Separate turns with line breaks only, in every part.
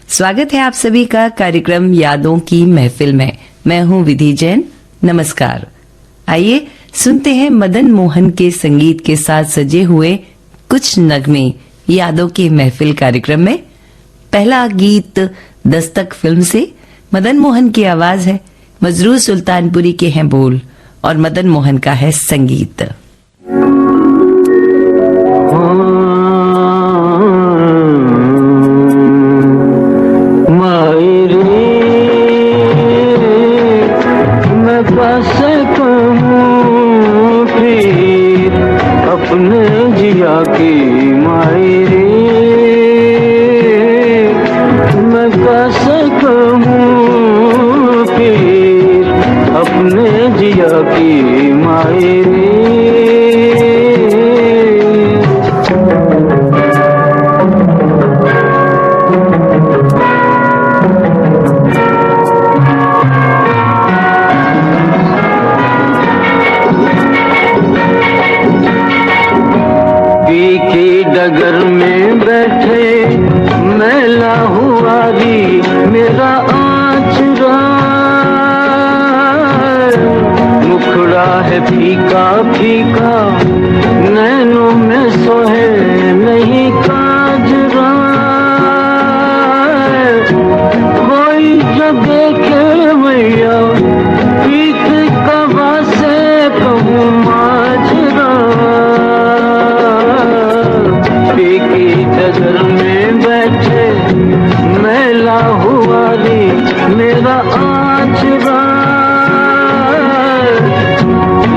स्वागत है आप सभी का कार्यक्रम यादों की महफिल में। मैं हूं विधि जैन। नमस्कार। आइए सुनते हैं मदन मोहन के संगीत के साथ सजे हुए कुछ नगमे यादों की महफिल कार्यक्रम में। पहला गीत दस्तक फिल्म से मदन मोहन की आवाज है, मजरूर सुल्तानपुरी के हैं बोल और मदन मोहन का है संगीत।
डगर में बैठे मैला हुआ री मेरा आचरा, मुखड़ा है फीका फीका नैनों में सोहे नहीं काजरा। कोई जो देखे मैया पीठ कबा से कहूँ माजरा। की डगर में बैठे मैला हुआ रे मेरा आचरा,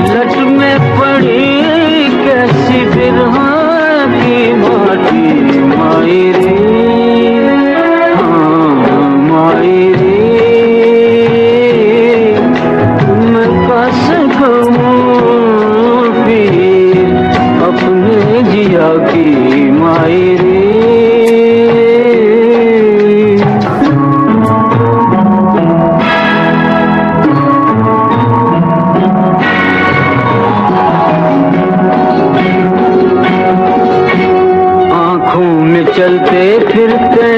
लट में पड़ी कैसी बिरहा की माटी माई रे, हाँ माई रे। मैं कस कहूँ पीर अपने जिया की माई रे। आँखों में चलते फिरते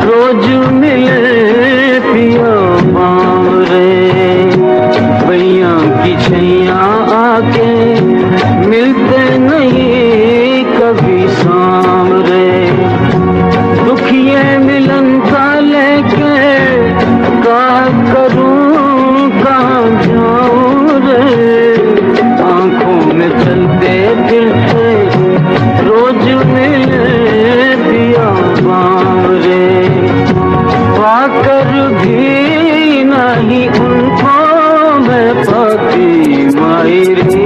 रोज मिले पिया बावरे, भैया की छैया आके मिलते नहीं कभी सामरे। दुखिए मिलन का लेके कहाँ करूं कहाँ जाऊं रे। आँखों में चलते फिरते रोज मिले पिया बावरे, पाकर भी नहीं उनको मैं पाती माई रे।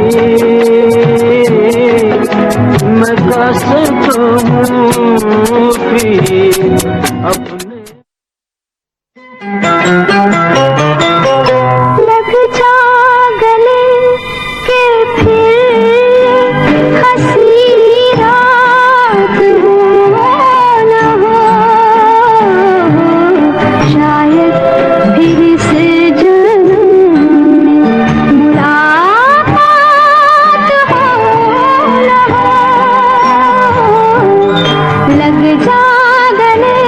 मैं कैसे कहूँ फिर अपने
लग जा गले के फिर हंसी रात हो न हो, शायद फिर से लग जा गले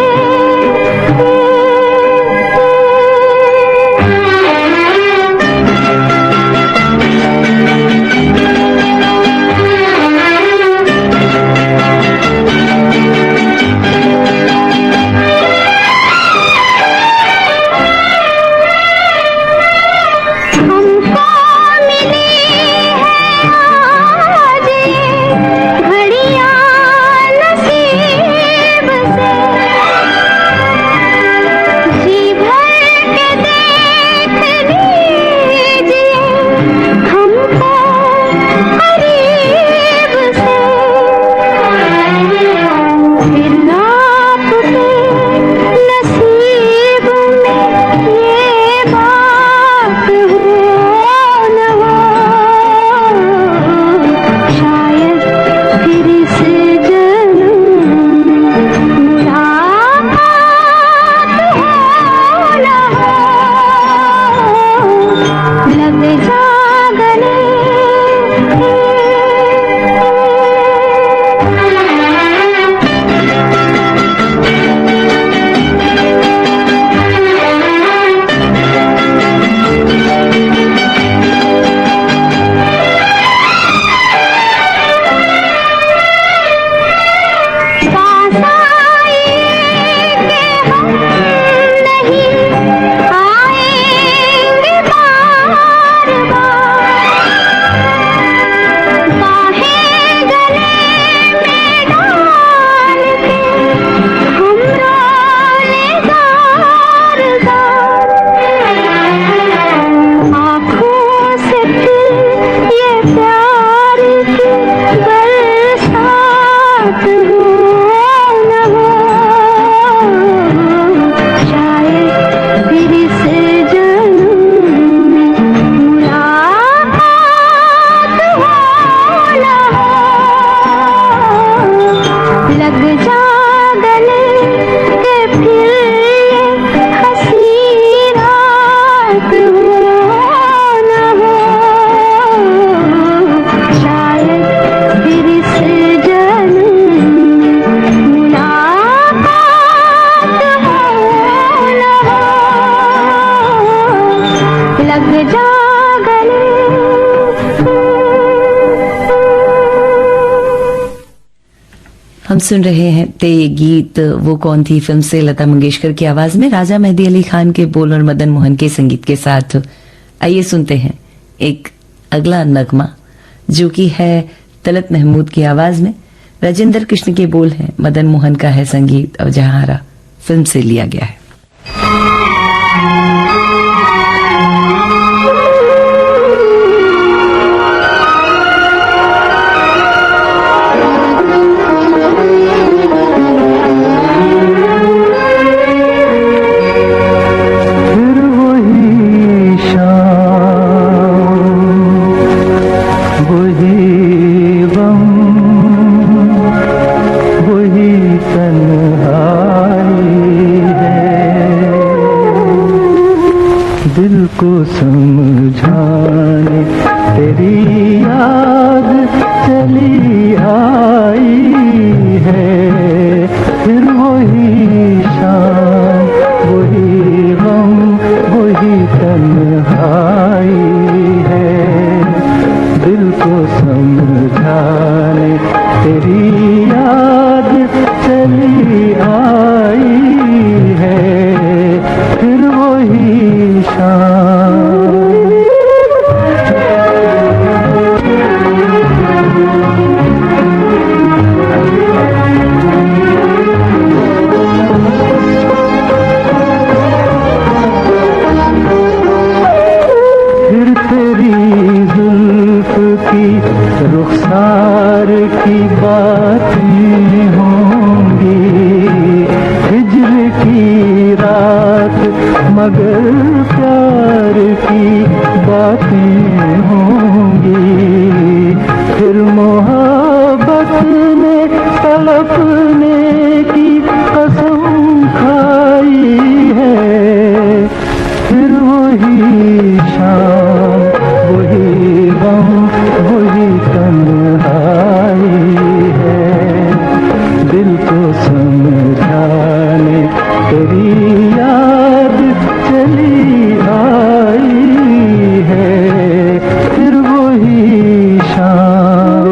हम सुन रहे हैं ये गीत वो कौन थी फिल्म से लता मंगेशकर की आवाज में राजा मेहदी अली खान के बोल और मदन मोहन के संगीत के साथ। आइए सुनते हैं एक अगला नगमा जो कि है तलत महमूद की आवाज में। राजेंद्र कृष्ण के बोल हैं, मदन मोहन का है संगीत और जहारा फिल्म से लिया गया है।
दिल को समझाने तेरी याद चली आई है, फिर वही शाम वही गम वही तन्हाई है। दिल को समझाने तेरी याद चली आई है, फिर वही शाम। फिर तेरी जुल्फ की रुखसार की बातें होंगी, हिज्र की रात मगर प्यार की बातें होंगी। फिर मोहब्बत में तड़पने की कसम खाई है, फिर वही शाम वही गम वही तन्हाई है। दिल को समझाने तेरी याद चली आई है, फिर वही शाम।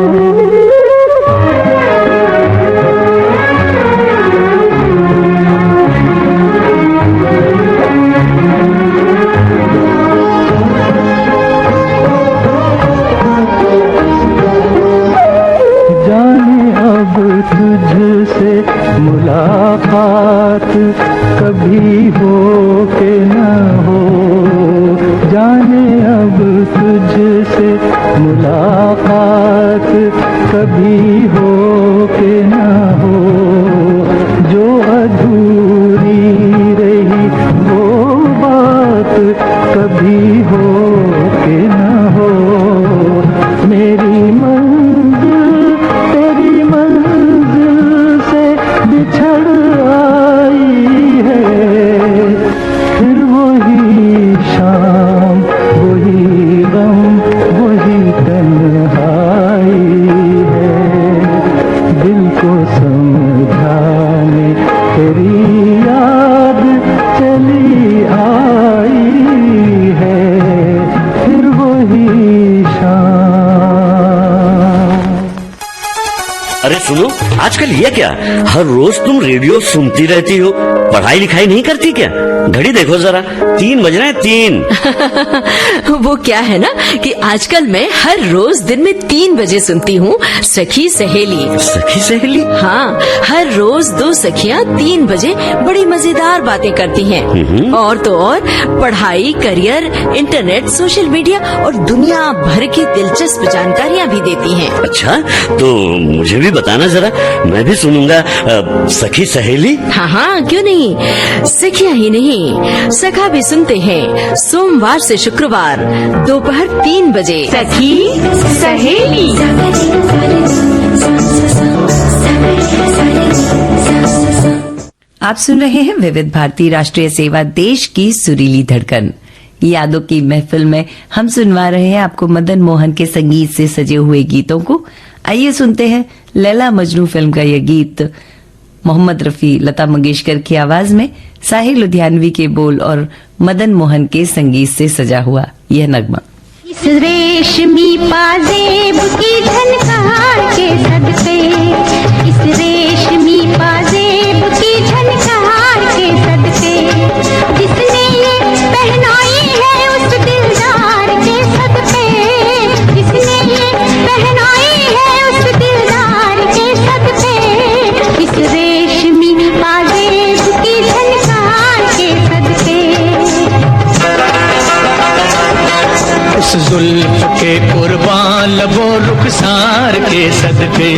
जाने अब तुझसे मुलाकात कभी हो के न हो, जाने अब तुझसे मुलाकात कभी हो के न हो। जो अधूरी रही वो बात कभी हो के न हो। मेरी मंजिल तेरी मंजिल से बिछड़ आई है, फिर वही शाम वही गम वही तन्हाई है। दिल को समझाने तेरी याद चली आई है, फिर वही शाम।
अरे सुनो, आजकल ये क्या, हर रोज तुम रेडियो सुनती रहती हो, पढ़ाई लिखाई नहीं करती क्या? घड़ी देखो जरा, 3 बज रहे हैं, 3।
वो क्या है ना कि आजकल मैं हर रोज दिन में 3 बजे सुनती हूँ सखी सहेली।
सखी सहेली?
हाँ, हर रोज 2 सखियाँ 3 बजे बड़ी मजेदार बातें करती हैं। और तो और पढ़ाई, करियर, इंटरनेट, सोशल मीडिया और दुनिया भर की दिलचस्प जानकारियाँ भी देती हैं।
अच्छा, तो मुझे भी बताना जरा, मैं भी सुनूंगा सखी सहेली।
हाँ हाँ, क्यों नहीं। सखियाँ ही नहीं, सखा भी सुनते हैं सोमवार से शुक्रवार दोपहर 3 बजे। सखी सहेली।
आप सुन रहे हैं विविध भारती राष्ट्रीय सेवा, देश की सुरीली धड़कन। यादों की महफिल में हम सुनवा रहे हैं आपको मदन मोहन के संगीत से सजे हुए गीतों को। आइए सुनते हैं लैला मजनू फिल्म का यह गीत, मोहम्मद रफी, लता मंगेशकर की आवाज में, साहिर लुधियानवी के बोल और मदन मोहन के संगीत से सजा हुआ यह नगमा।
इस रेशमी पाजेब की झनकार के सदके, इस इस रेशमी पाजेब की झनकार के सदके, जिसने ये पहनाई है उस दिलदार के सदके, जिसने ये पहनाई है उस दिलदार के सदके, इस रेशमी पाजेब की झनकार के सदके।
उस जुल्फ के कुर्बान लबो रुखसार के सदके,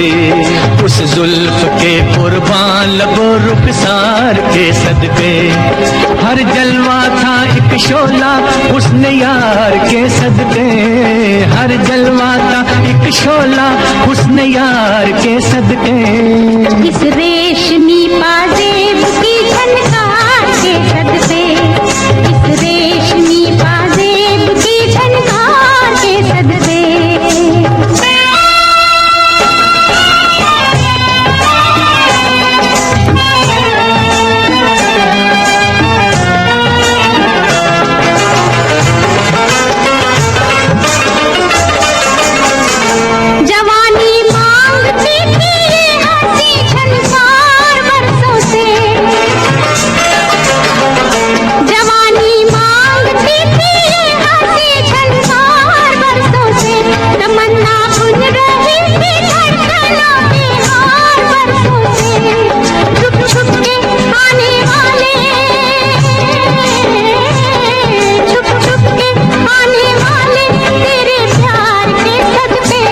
उस जुल्फ के कुर्बान लबो रुखसार के सदके, हर जलवा था एक शोला हुस्न यार के सदके, हर जलवा था एक शोला हुस्न यार के सदके।
इस रेशमी पाजेब की झनकार के सदके, इस रेशमी पाजेब की झनकार के सदके। जवानी मांगती थी ये हंसी झनकार बरसों से, जवानी मांगती थी ये हंसी झनकार बरसों से, तमन्ना बुन रही थी धड़कनों के हार बरसों से, छुप छुप के आने वाले, छुप छुप के आने वाले तेरे प्यार के सदके,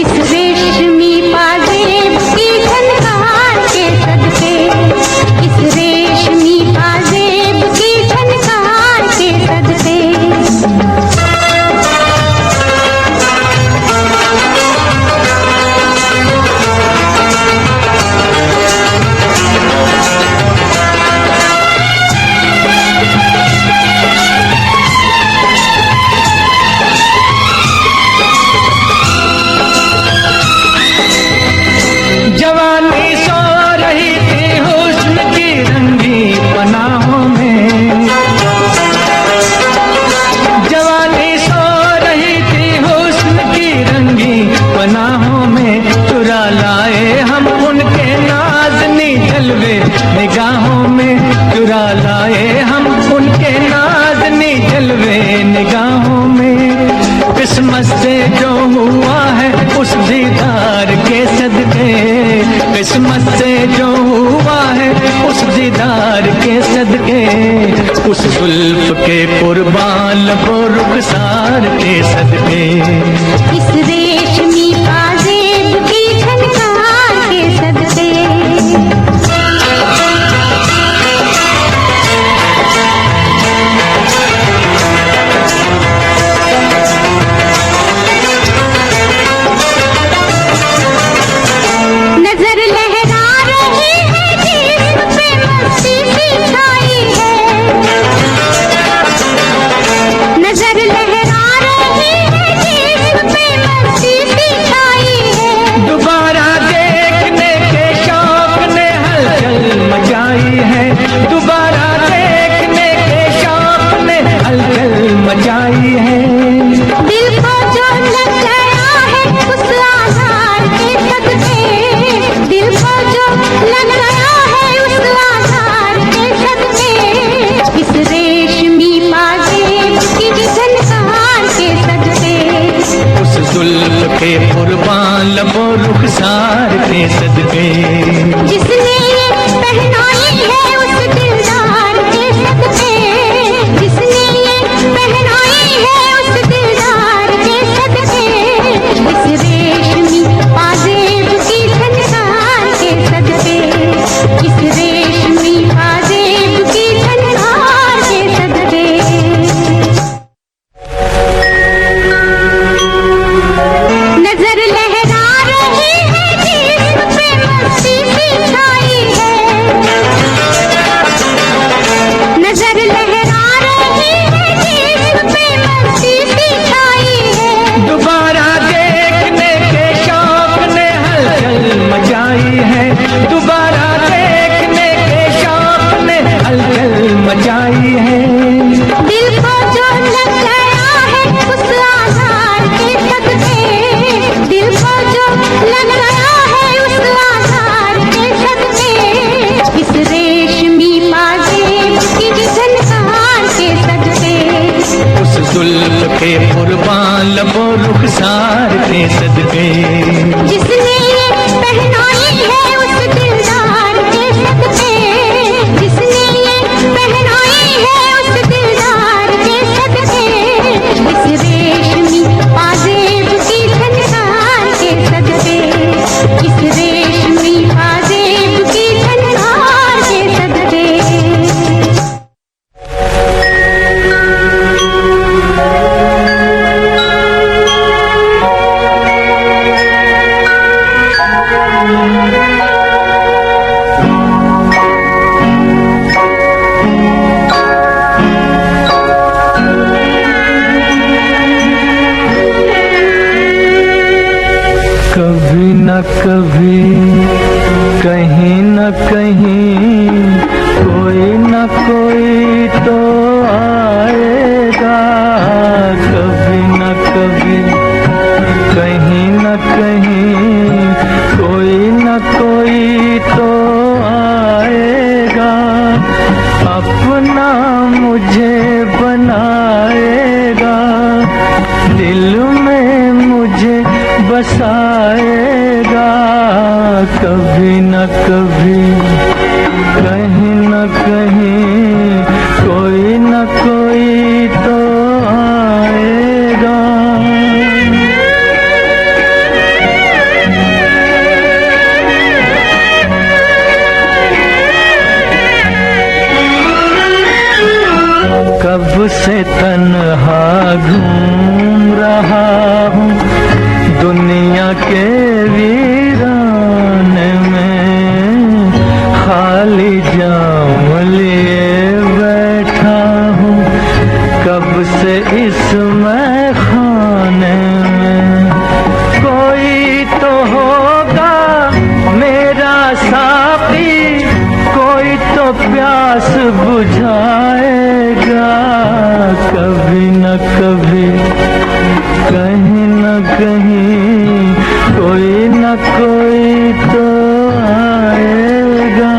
इस रेशमी पाजेब की झनकार के सदके, इस रेशमी पाजेब की झनकार के सदके।
जवानी सो रही थी हुस्न की रंगी पनाहों में, जवानी सो रही थी हुस्न की रंगी पनाहों में, चुरा लाए हम उनके नाज़नी जलवे निगाहों में, चुरा लाए हम उनके नाज़नी जलवे निगाहों में, किस्मत से जो हुआ है उस दीदार के सदके, किस्मत से जो हुआ है उस दीदार के सदके, उस जुल्फ के कुर्बान लबो रुखसार के सदके।
इस रेशमी पाजेब की झनकार के सदके। नजर लहरा रही है जिस्म पे मस्ती सी छाई है, नजर लहरा रही है जिस्म
गुल के कुर्बान लबो रुखसार के सदके।
जिसने ये पहनाई है उस दिलदार के सदके, जिसने ये पहनाई है उस दिलदार के सदके, इस रेशमी पाजेब की झनकार के सदके, इस रेशमी पाजेब की झनकार के सदके।
कभी न कभी कहीं न कहीं कोई न कोई तो आएगा, कभी न कभी कहीं न कहीं कोई न कोई तो आएगा, अपना मुझे बनाएगा, दिल में मुझे बसाएगा, कभी न कभी कहीं न कहीं कोई न कोई तो आएगा। कब से तन्हा घूम रहा हूँ दुनिया के वीराने में, खाली जाम लिए बैठा हूँ कब से इस मैं खाने में, कोई तो होगा मेरा साथी, कोई तो प्यास बुझाएगा, कभी न कभी कहीं न कहीं कोई न कोई तो आएगा।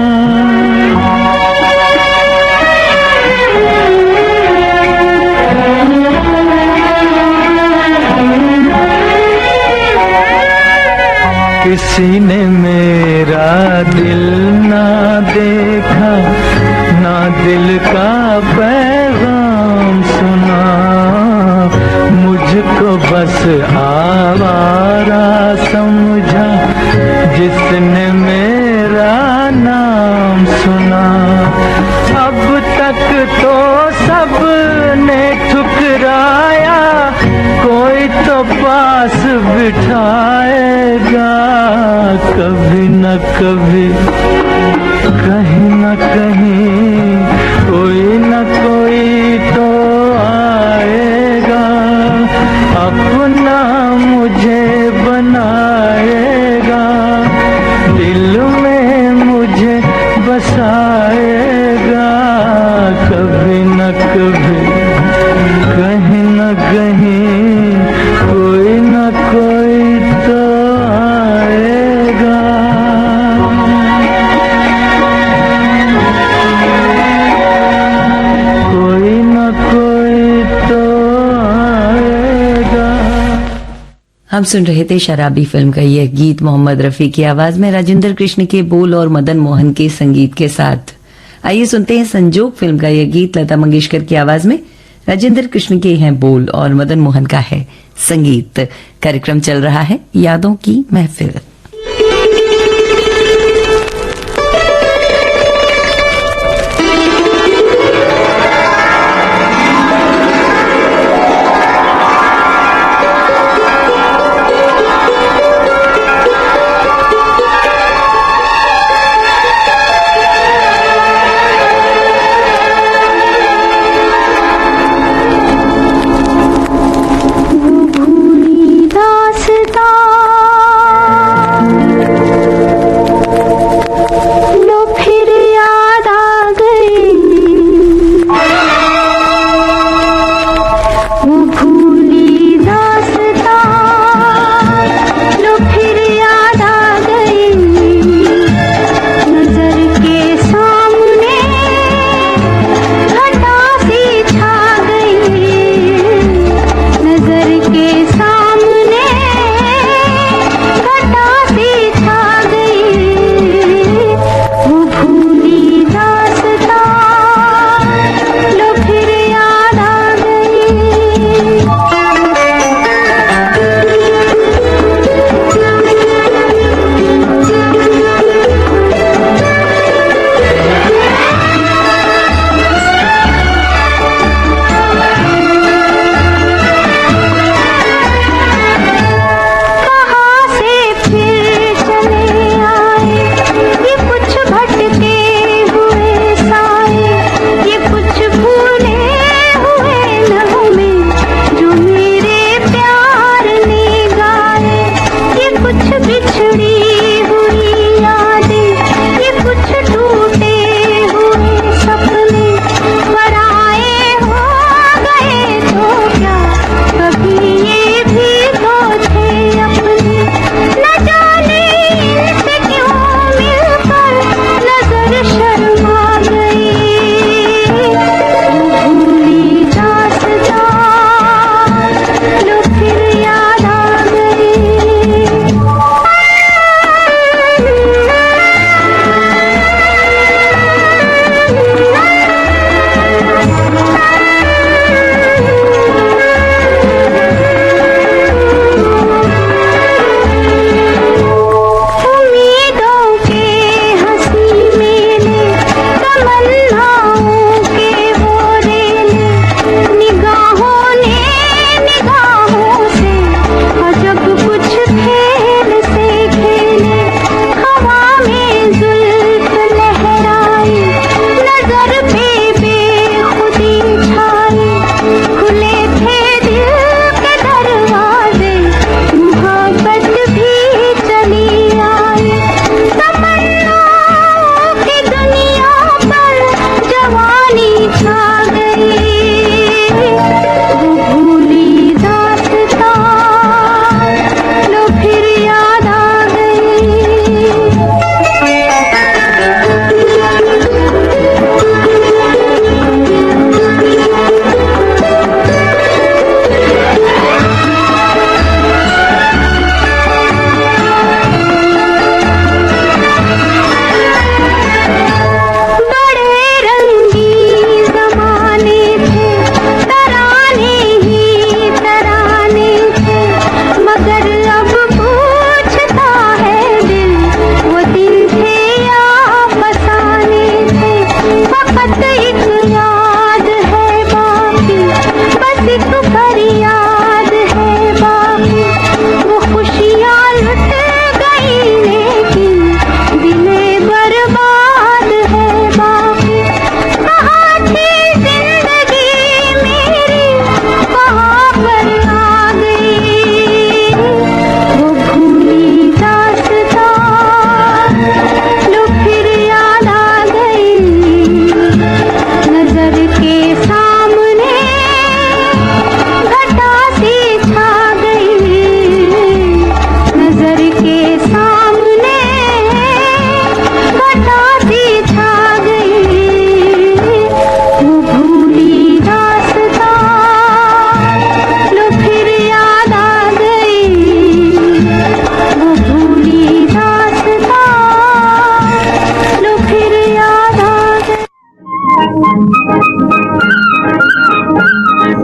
किसी ने मेरा दिल ना देखा, ना दिल का पैगाम सुना, मुझको बस आवारा समझा जिसने मेरा नाम सुना, अब तक तो सबने ठुकराया, कोई तो पास बिठाएगा, कभी न कभी कहीं न कहीं कोई न कोई तो आएगा, अपना मुझे बनाएगा, दिल में मुझे बसाएगा, कभी न कभी कहीं न कहीं कोई न कोई तो आएगा। कोई न कोई तो आएगा।
हम सुन रहे थे शराबी फिल्म का यह गीत मोहम्मद रफी की आवाज में राजेंद्र कृष्ण के बोल और मदन मोहन के संगीत के साथ। आइए सुनते हैं संजोग फिल्म का यह गीत लता मंगेशकर की आवाज में, राजेंद्र कृष्ण के हैं बोल और मदन मोहन का है संगीत। कार्यक्रम चल रहा है यादों की महफिल।
दास्तां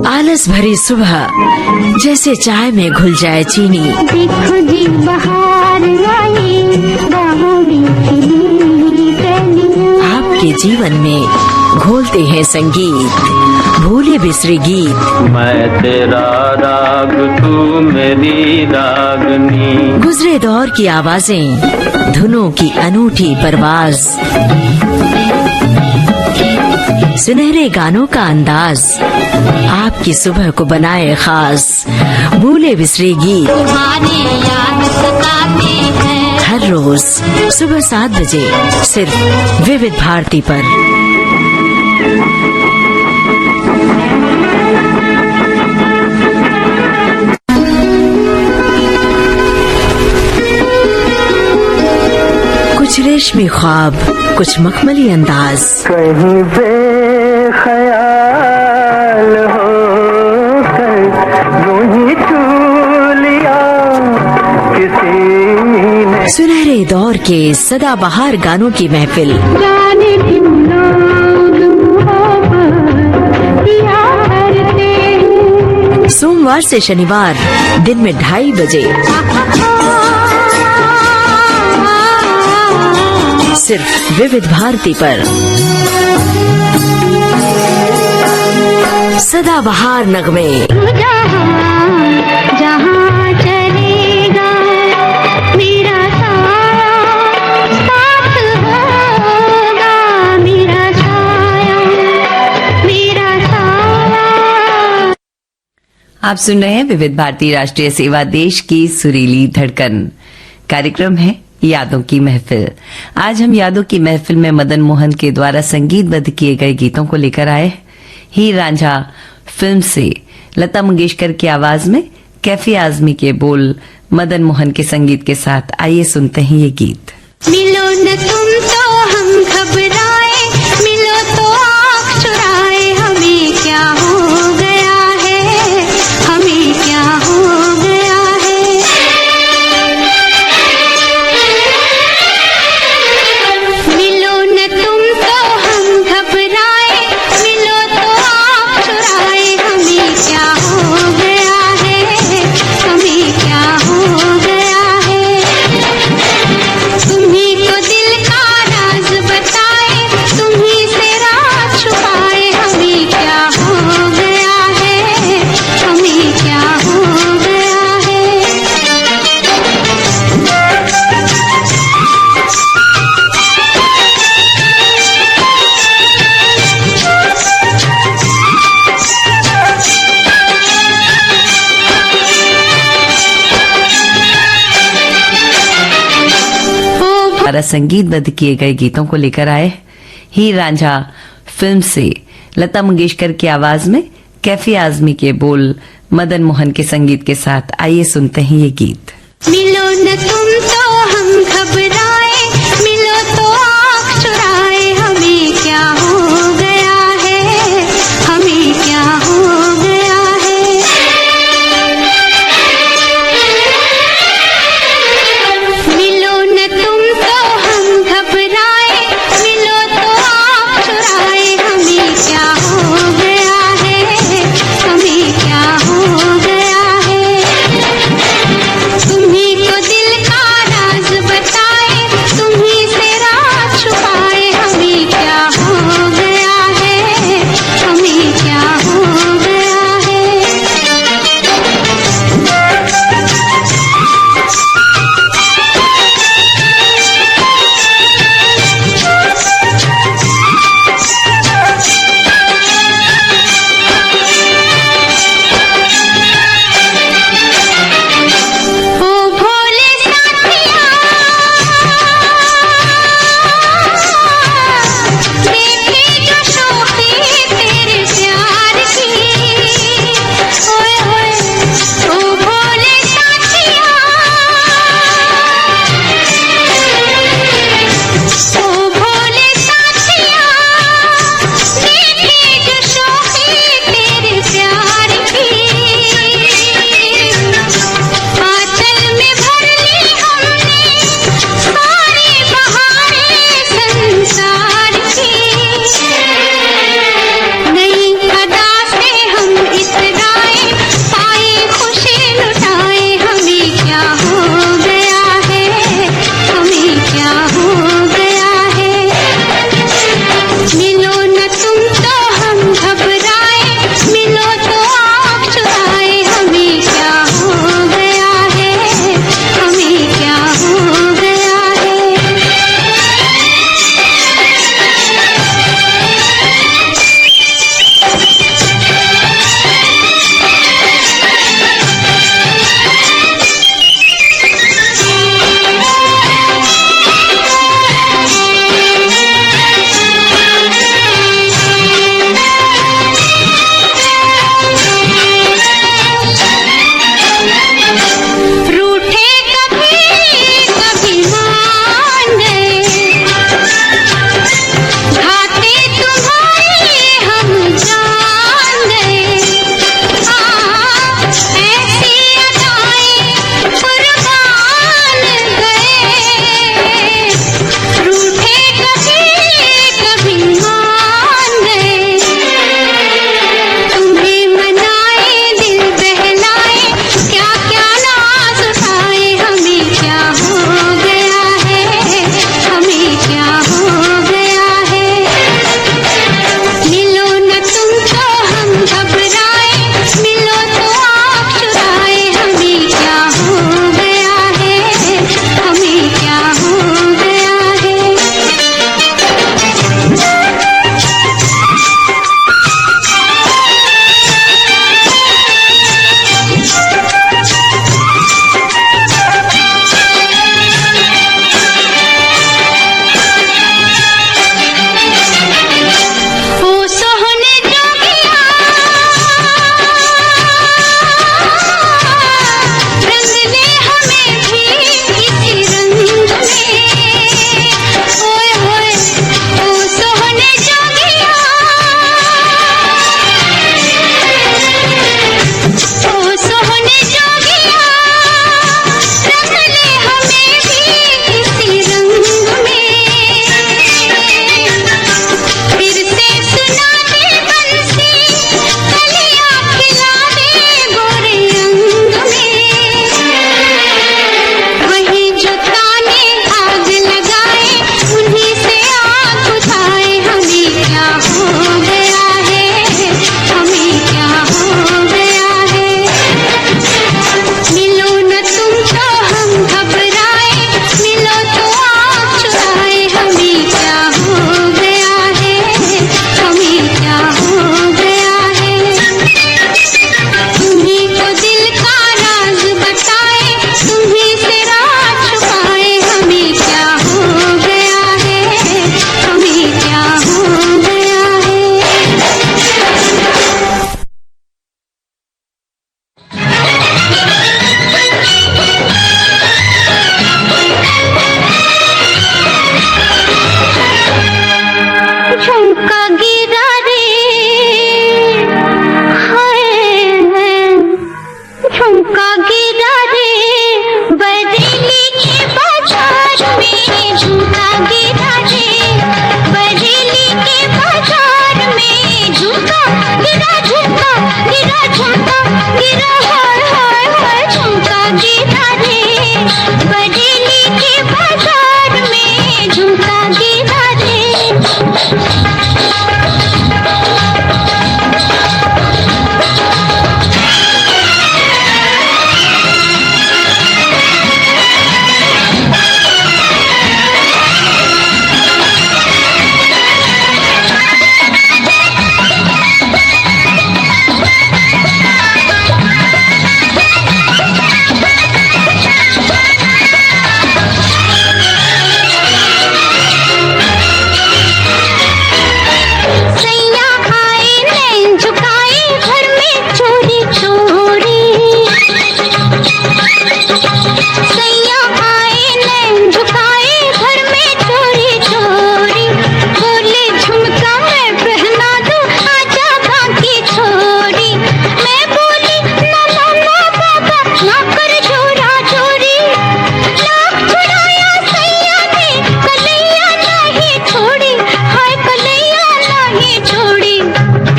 आलस भरी सुबह जैसे चाय में घुल जाए चीनी।
देखो जी बहार आई, बाहों में खिली कलियां।
आपके जीवन में घोलते हैं संगीत, भूले बिसरे गीत।
मैं तेरा राग तू मेरी रागनी।
गुजरे दौर की आवाजें, धुनों की अनूठी परवाज, सुनहरे गानों का अंदाज आपकी सुबह को बनाए खास। भूले बिसरे गीत
तुम्हारी याद सताते हैं।
हर रोज सुबह 7 बजे सिर्फ विविध भारती पर। कुछ रेशमी ख्वाब, कुछ मखमली अंदाज,
कहीं बेख्याल हो कर यूं ही छू लिया किसी ने।
सुनहरे दौर के सदाबहार गानों की महफिल।
जाने किन लोग मोहब्बत किया करते हैं।
सोमवार से शनिवार दिन में 2:30 बजे सिर्फ विविध भारती पर। सदाबहार नगमे।
जहाँ जहाँ चलेगा मेरा साया साथ होगा। मेरा साया मेरा साया।
आप सुन रहे हैं विविध भारती राष्ट्रीय सेवा, देश की सुरीली धड़कन। कार्यक्रम है यादों की महफिल। आज हम यादों की महफिल में मदन मोहन के द्वारा संगीतबद्ध किए गए गीतों को लेकर आए। हीर रांझा फिल्म से लता मंगेशकर की आवाज में कैफी आजमी के बोल मदन मोहन के संगीत के साथ आइए सुनते हैं ये गीत।
मिलो न तुम तो हम घबराए, मिलो तो आँख चुराए। हमें क्या हो गया है, हमें क्या हो गया है। मिलो न तुम तो हम घबराए, मिलो तो आँख चुराए। हमें क्या हो गया है, हमें क्या हो गया है। तुम्ही को दिल का राज बताए, तुम्ही से राज छुपाए। हमें क्या हो गया है, हमें क्या हो गया है।
द्वारा संगीतबद्ध किए गए गीतों को लेकर आए। हीर रांझा फिल्म से लता मंगेशकर की आवाज में कैफी आजमी के बोल मदन मोहन के संगीत के साथ आइए सुनते हैं ये गीत।
मिलो न तुम तो हम घबराए, मिलो तो आँख चुराए। हमें क्या हो गया है, हमें क्या हो गया है। मिलो न तुम तो हम घबराए, मिलो तो आँख चुराए। हमें क्या हो गया है, हमें क्या हो गया है। तुम्ही को दिल का राज बताए,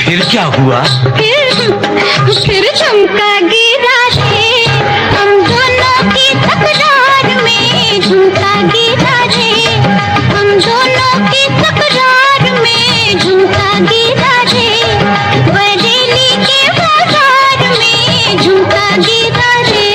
फिर क्या हुआ?
फिर झुमका गिरा रे, हम दोनों की तकरार में झुमका गिरा रे, हम दोनों की तकरार में झुमका गिरा रे, बरेली के बाजार में झुमका गिरा रे।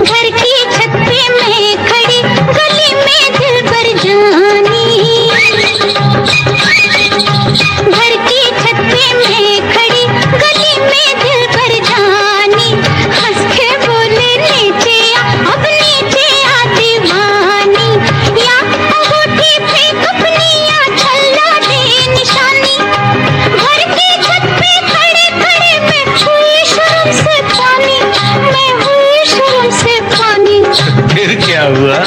घर की छत पे मैं खड़ी, गली में दिल पर जानी, घर की छत पे मैं खड़ी, गली में दिल पर जानी, हंस के बोले नीचे आ, अब नीचे आ दीवानी, या अंगूठी फेंक अपनी या छल्ला दे निशानी, घर की छत पे खड़े खड़े मैं हुई शर्म से पानी, मैं हुई शर्म से पानी।
फिर क्या हुआ?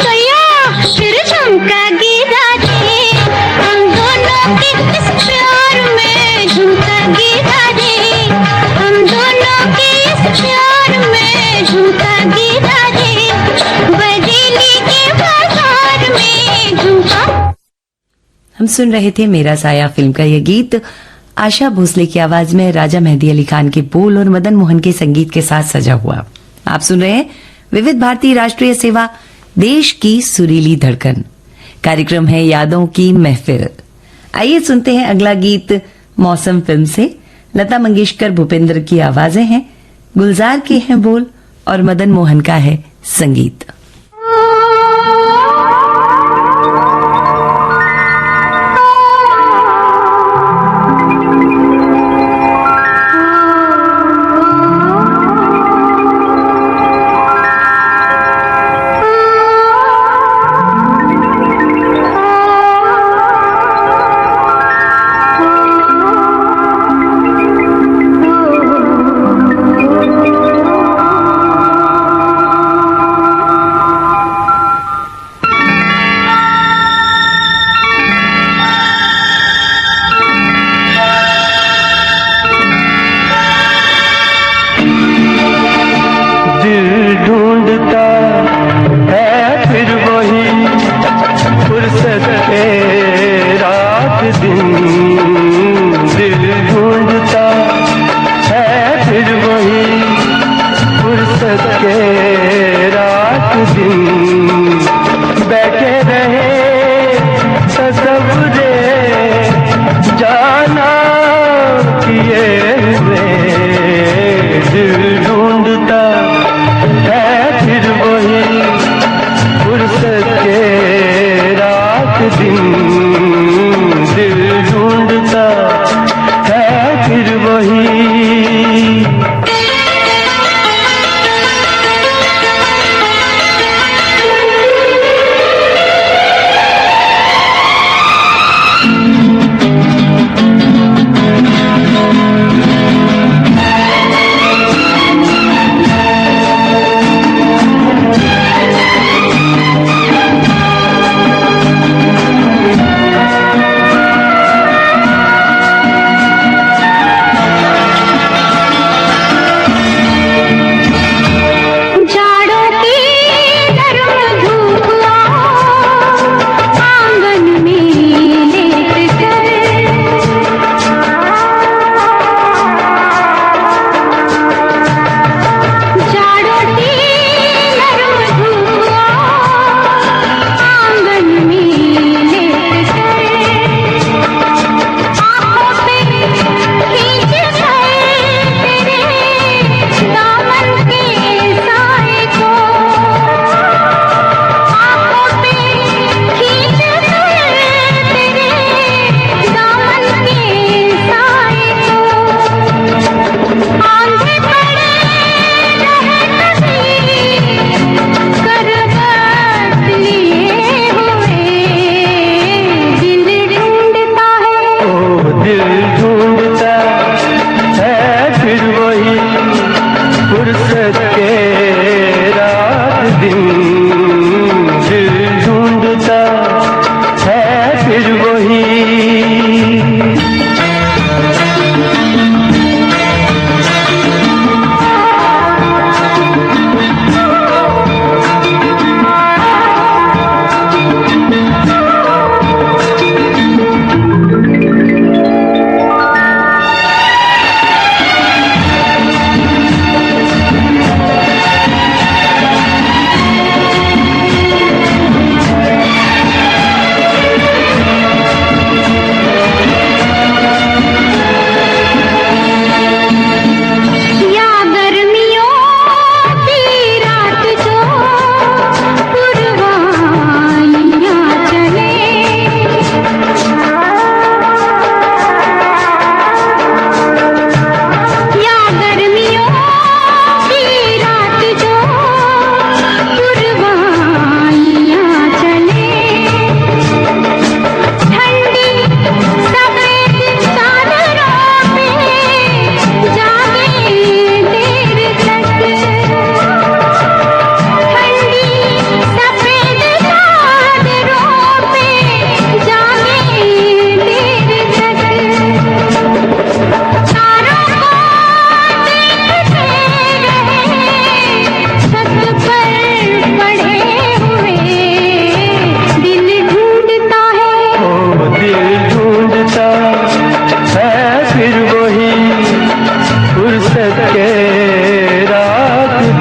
गया फिर झुमका गिरा रे, हम दोनों के इस प्यार में झुमका गिरा रे, हम दोनों के इस प्यार में झुमका गिरा रे, बरेली के बाजार में झुमका।
हम सुन रहे थे मेरा साया फिल्म का यह गीत आशा भोसले की आवाज में राजा मेहदी अली खान के बोल और मदन मोहन के संगीत के साथ सजा हुआ। आप सुन रहे हैं विविध भारती राष्ट्रीय सेवा, देश की सुरीली धड़कन। कार्यक्रम है यादों की महफिल। आइए सुनते हैं अगला गीत मौसम फिल्म से। लता मंगेशकर, भूपेंद्र की आवाजें हैं, गुलजार के हैं बोल और मदन मोहन का है संगीत।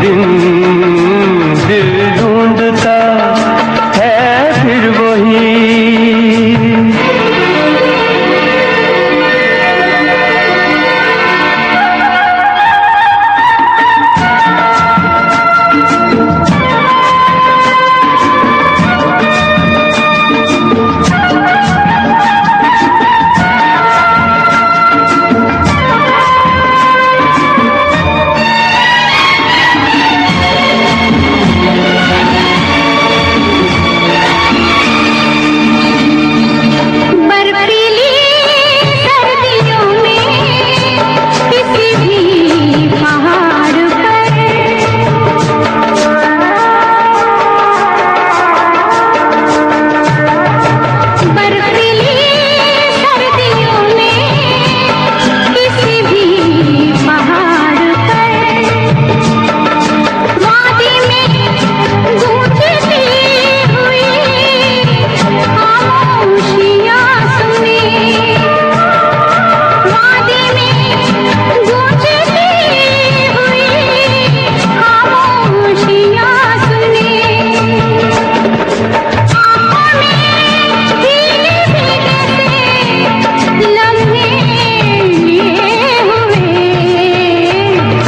दिन दिल ढूंढता है फिर वही।
बर्फीली सर्दियों में किसी भी पहाड़ पर बर्फीली सर्दियों में किसी भी पहाड़ पर वादी में गूंजती हुई खामोशियां सुने वादी में गूंजती हुई खामोशियां सुने आँखों में भीगे भीगे से लम्हे लिए हुए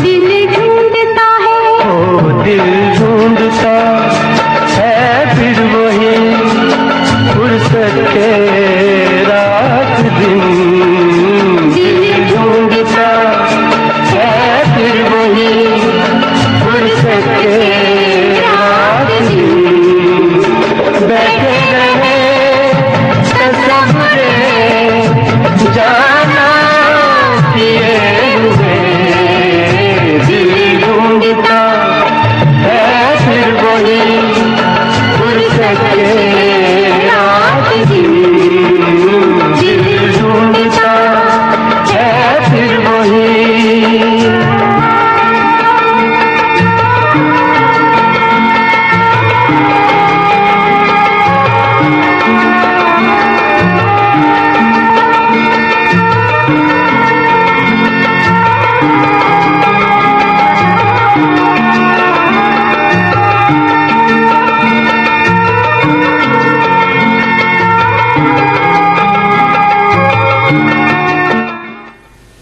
दिल ढूंढता है
ओ दिल ढूंढता है फिर वही फुर्सत के रात दिन। दिल ढूंढता है फिर वही फुर्सत के रात दिन। बैठे रहे तस्वीरें जाना किए हुए दिल ढूंढता है फिर वही फुर्सत के रात दिन। दिल ढूंढता है फिर वही।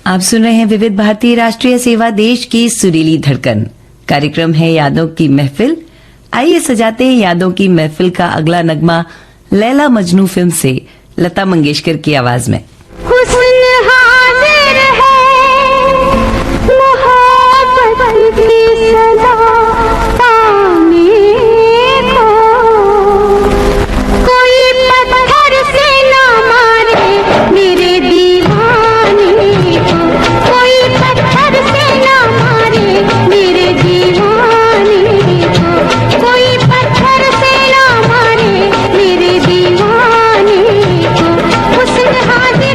आप सुन रहे हैं विविध भारती राष्ट्रीय सेवा देश की सुरीली धड़कन। कार्यक्रम है यादों की महफिल। आइए सजाते हैं यादों की महफिल का अगला नगमा लैला मजनू फिल्म से लता मंगेशकर की आवाज में।
हुस्न हाजिर है मोहब्बत की सदा पाने को कोई पत्थर से ना मारे मेरे दीवाने को कोई पत्थर से ना मारे मेरे दीवाने को कोई पत्थर से ना मारे मेरे दीवाने को हुस्न हाजिर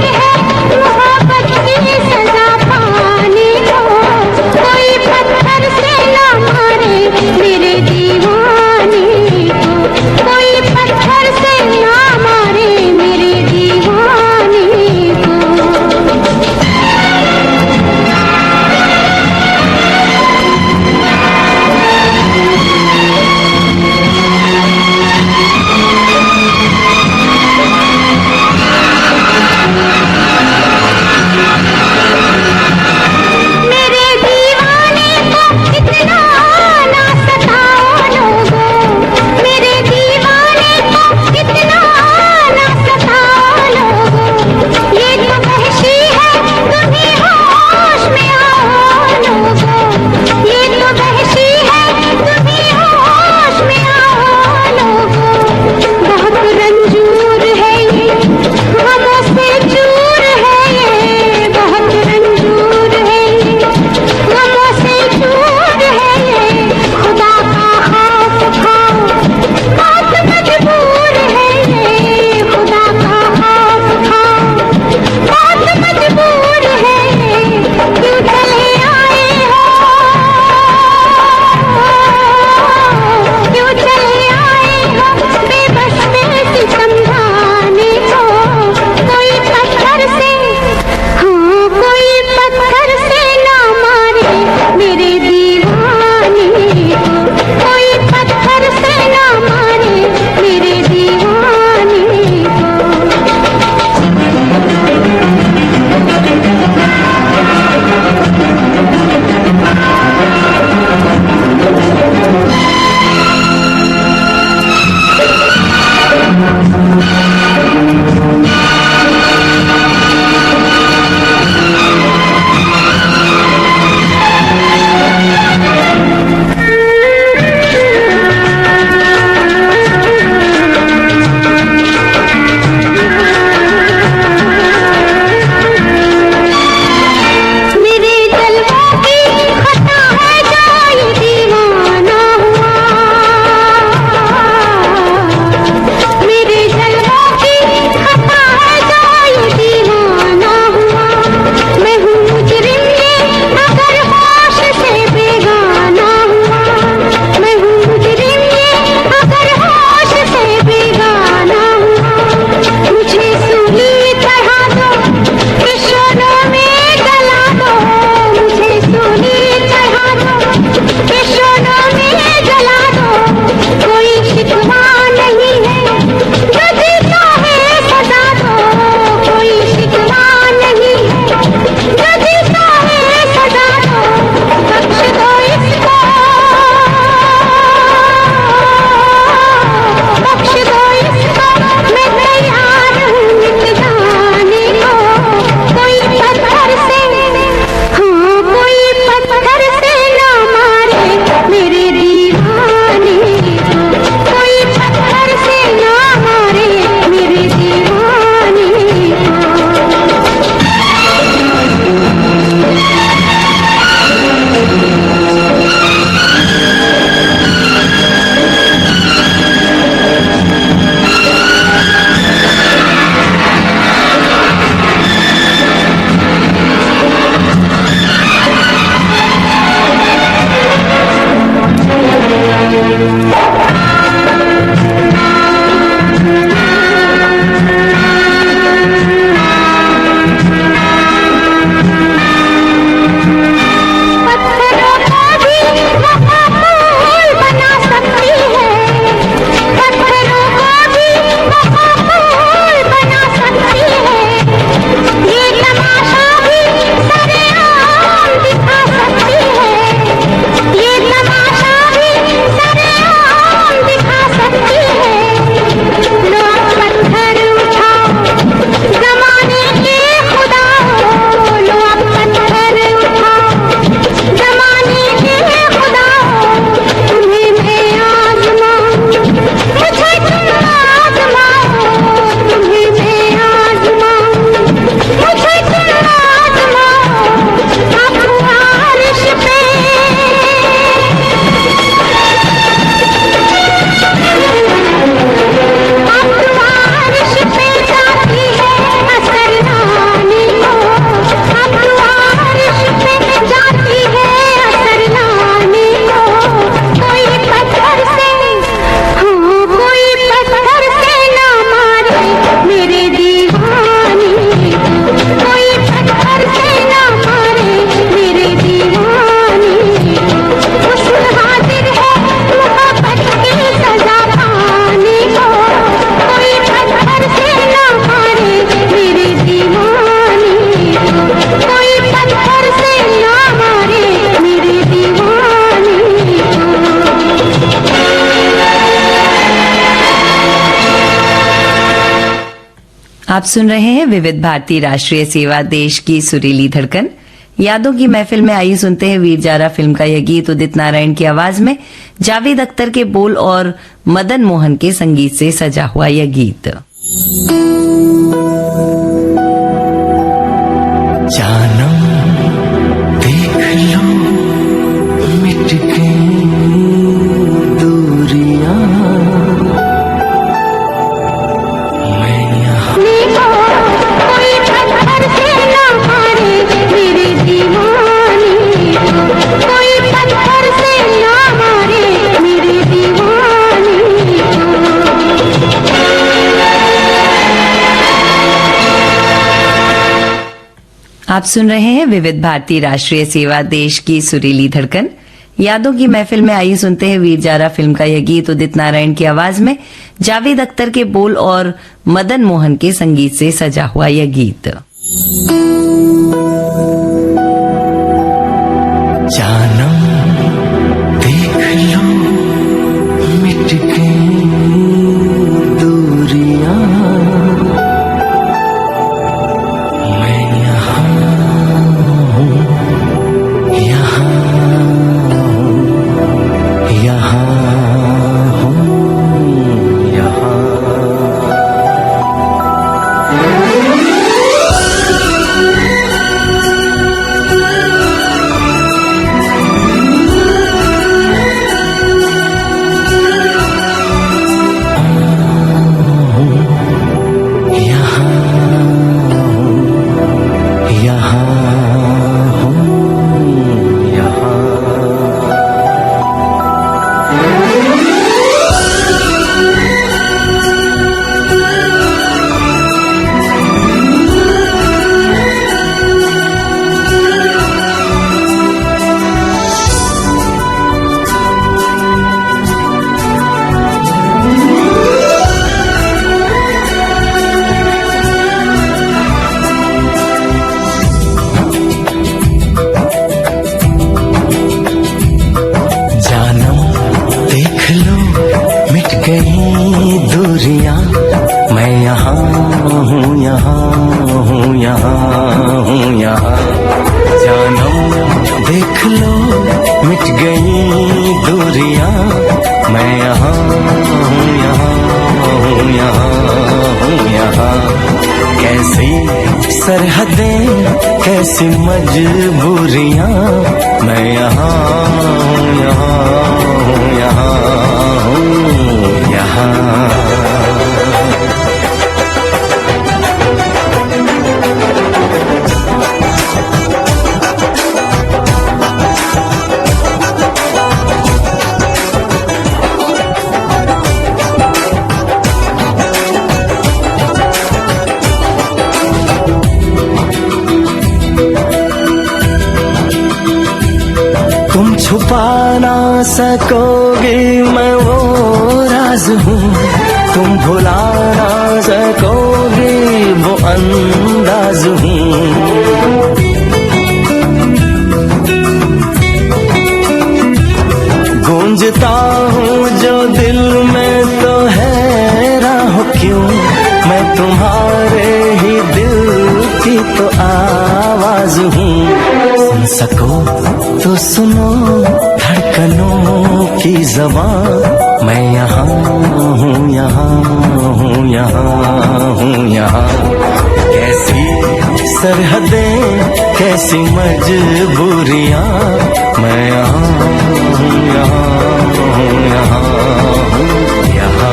आप सुन रहे हैं विविध भारती राष्ट्रीय सेवा, देश की सुरीली धड़कन। यादों की महफिल में आइए सुनते हैं वीर जारा फिल्म का यह गीत उदित नारायण की आवाज में, जावेद अख्तर के बोल और मदन मोहन के संगीत से सजा हुआ यह गीत।
जानम देख लो मिट गई दूरियां, मैं यहाँ
देखो कोई पत्थर से ना मारे मेरे दीवानी को, कोई पत्थर से ना मारे मेरे दीवानी को।
आप सुन रहे हैं विविध भारती राष्ट्रीय सेवा, देश की सुरीली धड़कन। यादों की महफिल में आइए सुनते हैं वीर जारा फिल्म का यह गीत उदित नारायण की आवाज में, जावेद अख्तर के बोल और मदन मोहन के संगीत से सजा हुआ यह गीत।
जानम देख लो मिट गई दूरियां, मैं यहाँ हूँ, यहाँ हूँ, यहाँ हूँ, यहाँ। सरहदें कैसी मजबूरियां, मैं यहाँ हूँ, यहाँ हूँ, यहाँ हूँ, यहाँ। छुपा ना सकोगे मैं वो राज हूँ, तुम भुला ना सकोगे वो अंदाज हूँ। गूंजता हूँ जो दिल में तो हैरान हो क्यों, मैं तुम्हारे ही दिल की तो आवाज हूँ। सुन सको तो सुनो धड़कनों की ज़बान, मैं यहाँ हूँ, यहाँ हूँ, यहाँ हूँ, यहाँ। कैसी सरहदें कैसी मजबूरियाँ, मैं यहाँ हूँ, यहाँ हूँ, यहाँ हूँ, यहाँ।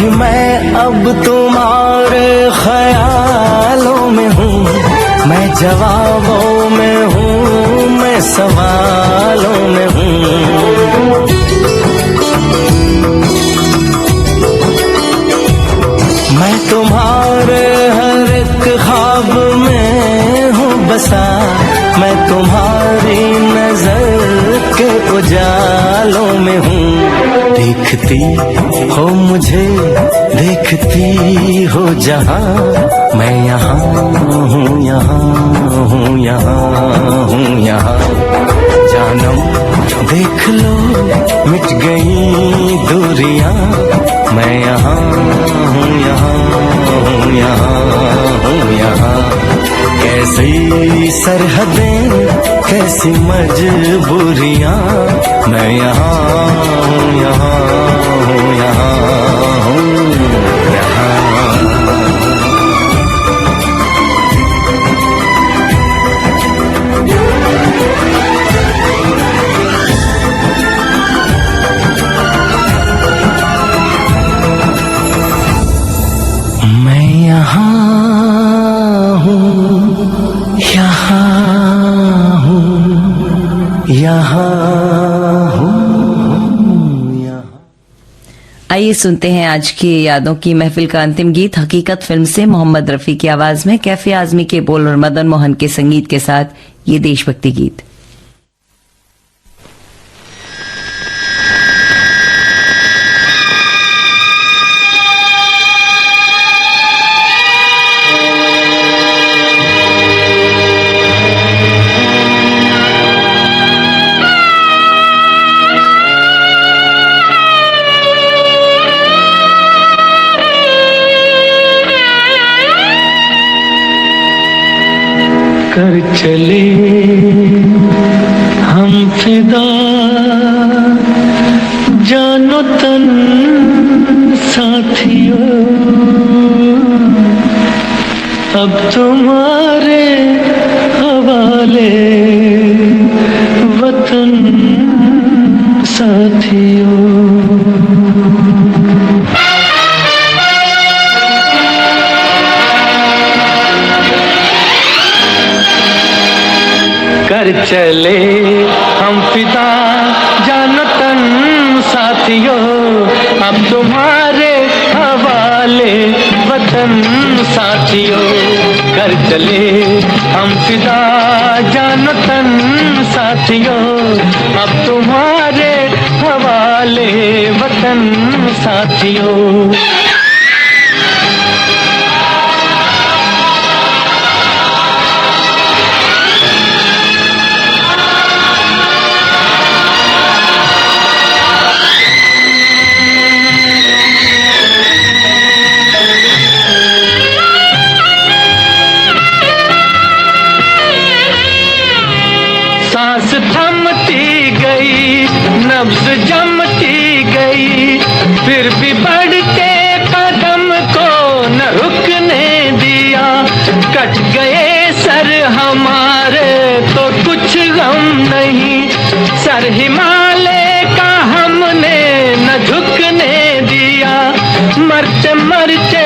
मैं अब तुम्हारे ख्यालों में हूँ, मैं जवाबों में हूँ, मैं सवालों में हूँ। उजालों में हूँ, देखती हो मुझे, देखती हो जहाँ, मैं यहाँ हूँ, यहाँ हूँ, यहाँ हूँ, यहाँ। जानम देख लो मिट गई दूरियां, मैं यहाँ हूँ, यहाँ हूँ, यहाँ हूँ, यहाँ। कैसी सरहदें, कैसी मजबूरियां, मैं यहाँ हूँ, यहाँ हूँ, यहाँ हूँ, यहाँ। मैं यहाँ हूँ, यहाँ हूँ, यहाँ हूँ, यहाँ।
आइए सुनते हैं आज की यादों की महफिल का अंतिम गीत हकीकत फिल्म से मोहम्मद रफी की आवाज में कैफे आजमी के बोल और मदन मोहन के संगीत के साथ ये देशभक्ति गीत।
कर चले हम फिदा, जानो तन साथियों, अब तुम्हारे हवाले वतन साथियों। कर चले हम फिदा, जानो तन साथियों, अब तुम्हारे हवाले वतन साथियों। कर चले हम फिदा, जानो तन साथियों, अब तुम्हारे हवाले वतन साथियों। सांस थमती गई, नब्ज जमती गई, फिर भी बढ़ते कदम को न रुकने दिया। कट गए सर हमारे तो कुछ गम नहीं, सर हिमालय का हमने न झुकने दिया। मरते मरते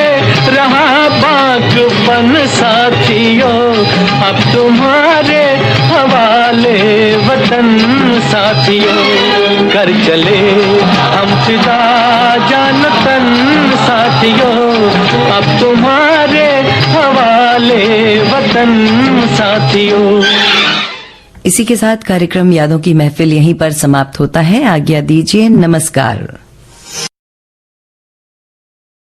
रहा बाकपन साथियों, अब तुम्हारे हवाले वतन साथियों। कर चले हम फिदा, जान तन साथियों, अब तुम्हारे हवाले वतन साथियों।
इसी के साथ कार्यक्रम यादों की महफिल यहीं पर समाप्त होता है। आज्ञा दीजिए, नमस्कार।